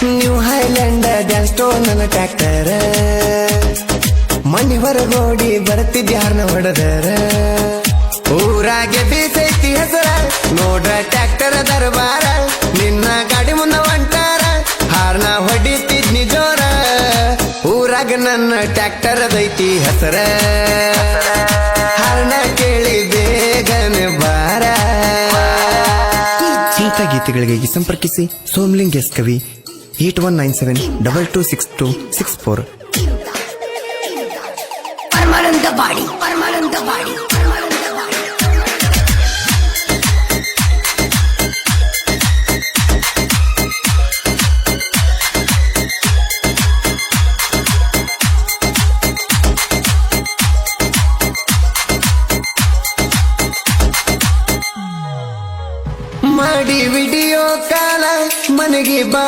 New highland ಡ್ಯಾನ್ಸ್ಟೋ ನನ್ನ tractor ಮನಿ ಹೊರಗೋಡಿ ಬರ್ತಿದ್ಯಾರ್ನ ಹೊಡೆದರ ಊರಾಗೆ ಬೀಸೈತಿ ಹೆಸರ ನೋಡ್ರ ಟ್ರ್ಯಾಕ್ಟರ್ ದರ್ಬಾರ ನಿನ್ನ ಗಾಡಿ ಮುಂದ ಹೊಂಟಾರ ಹಾರ್ನ ಹೊಡಿತಿದ್ನಿ ಜೋರ ಊರಾಗ ನನ್ನ ಟ್ರ್ಯಾಕ್ಟರ್ ದೈತಿ ಹೆಸರ ಹಾರ್ನ ಕೇಳಿ ಬೇಗನೆ ಬಾರ. ಇಂಥ ಗೀತೆಗಳಿಗೆ ಸಂಪರ್ಕಿಸಿ ಸೋಮಲಿಂಗ್ ಎಸ್ ಕವಿ 8197226264. ಪರಮಾನಂದವಾಡಿ ಮಾಡಿ ವಿಡಿಯೋ ಕಾಲ ಮನೆಗೆ ಬಾ.